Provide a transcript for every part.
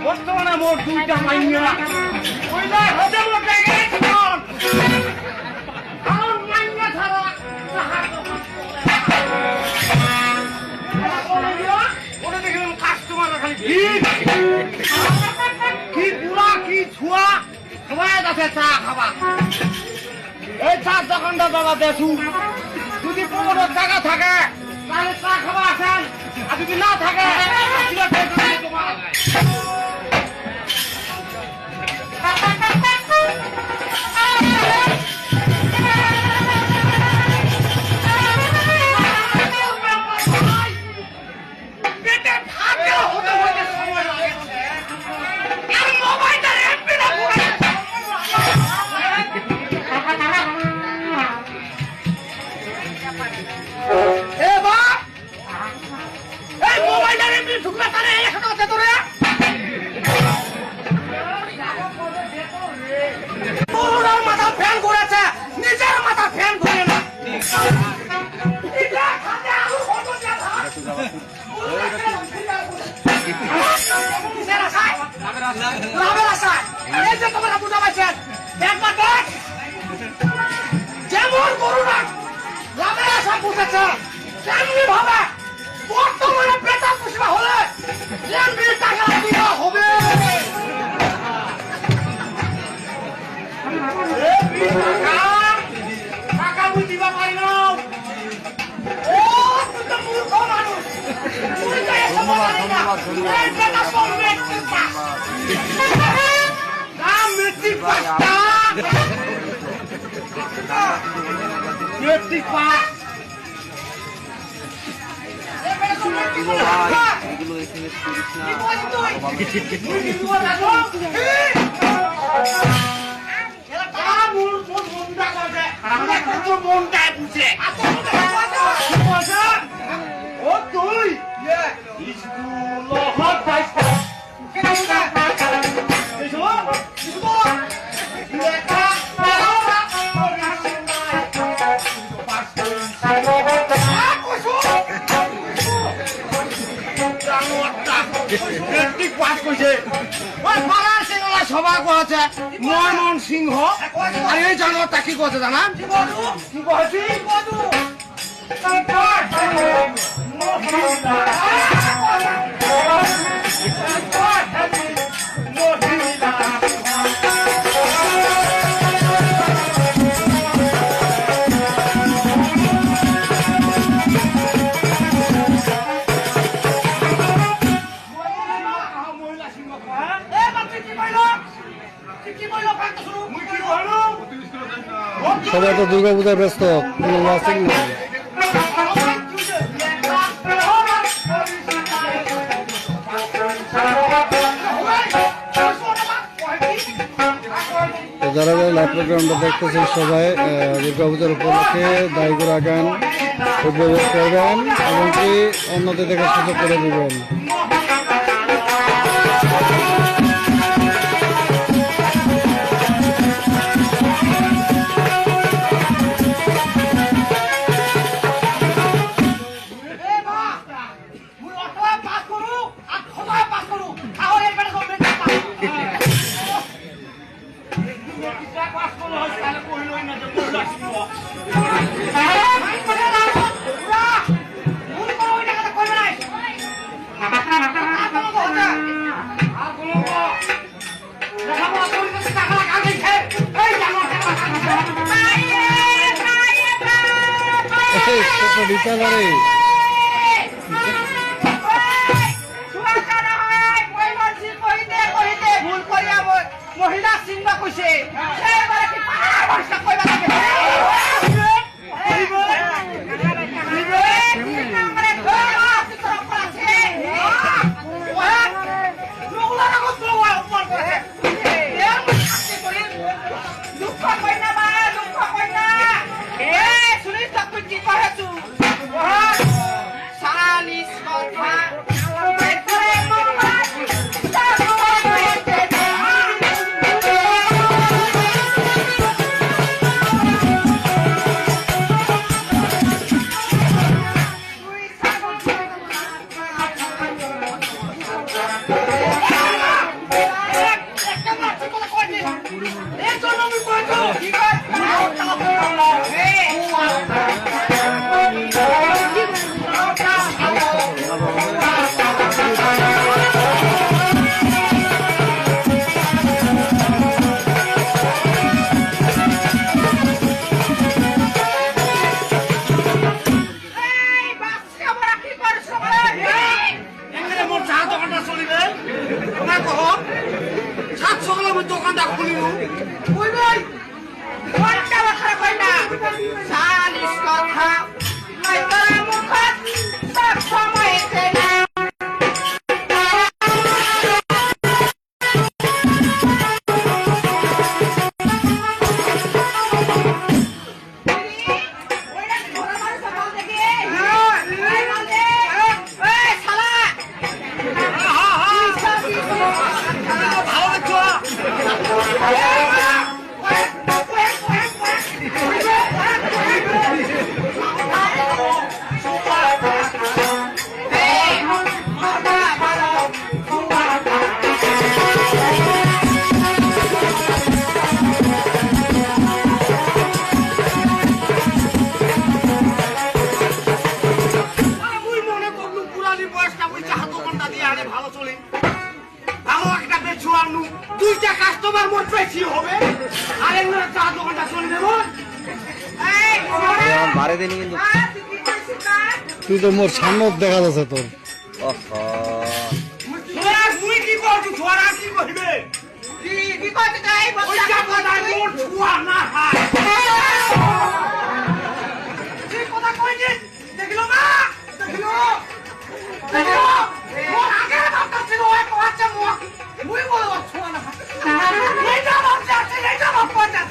বর্তমানে মোট 2টা মাইয়া কাস্টমার খালি কি বুড়া কি ছুয়া সবাই আছে চা খাবা এই চার দোকানটা বাবা দেখু যদি কোনো জায়গা থাকে তাহলে চা খাবা আসেন আর যদি না থাকে যেমন করুণা লাভের আশা বুঝেছে তেমনি ভাবে বর্তমানে বেটা পুষবা হলে টাকা দেওয়া হবে টাকা বুঝিবা পারি না ও তুই তো মূর্খ মানুষ মনটায় বুঝে ও তুই সভা করেছে ময়মন সিংহ আর এই জানোয়ারটা কি করছে জানা কি করেছি সবাই তো দুর্গা পূজায় ব্যস্ত কোনো আছে কি যারা যারা লাইভ প্রোগ্রামটা দেখতেছেন সবাই দুর্গা পূজার উপলক্ষে দায়গুড়া গান উপভোগ করবেন এমনকি অন্যদের দেখার সুযোগ করে দিবেন। মহিলা চিন্তা কৈছে এর জন্য আমি বলবো ঠিক দোকানটা খুলিব বুঝলি কোনটা খারাপ হয় না সালিশ কথা নাই তোরা মুখ সব সময় না দুইটা কাস্টমার মোট বেশি হবে আর এগুলো চা দোকানটা চলে দেবো ভাড়া দেনি কিন্তু তুই তো মোর সামনে দেখা যাচ্ছে তোর তুই কি করছিস ছোড়া কি করিবে কি করতে যাই ওইটা কথা মোট ছোড়া না তুই কথা কইছিস দেখলো না দেখলো দেখলো মোর আগে বাপটা ছিল ওই কোয়াচ্ছে মোর মুই বলো ছোড়া না এইটা বাপটা আছে এইটা বাপটা না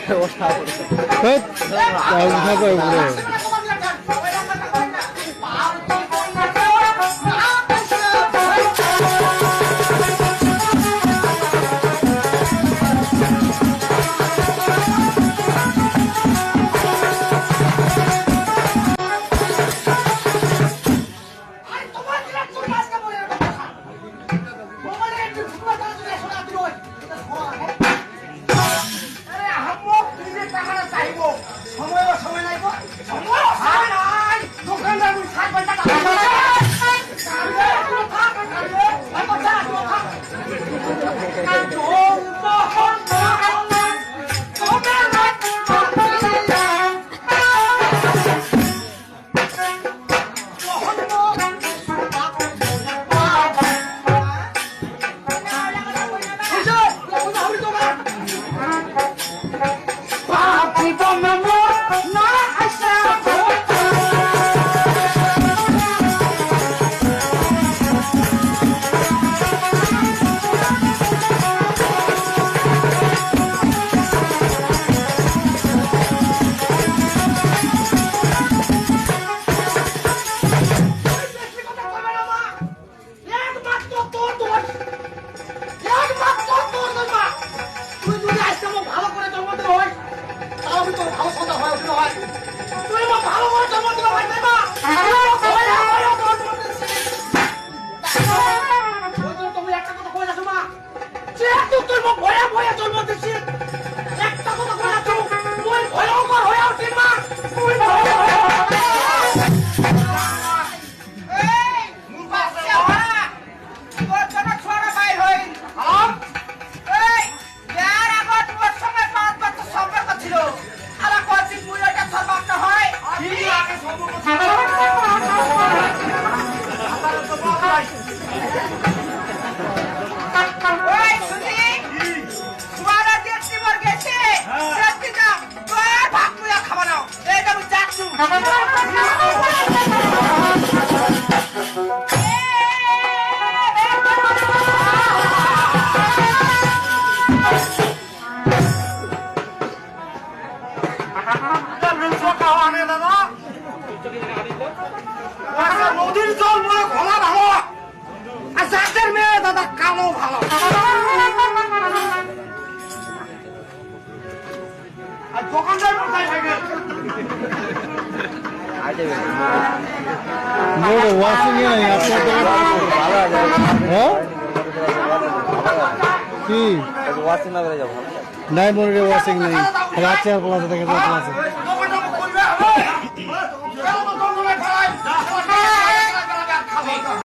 হেৎ, তাও উঠাবে উপরে। নদীর জল বলে ঘোলা ভালো আর যাদের মেয়ে দাদা কালো ভালো আর দোকানদার কোথায় থাকে মোর ওয়াশিং এ নাই আপনার হ্যাঁ কি ওয়াশিং না করে যাবো নাই মোর ওয়াশিং নেই রাতে আর প্লাজা থেকে প্লাজা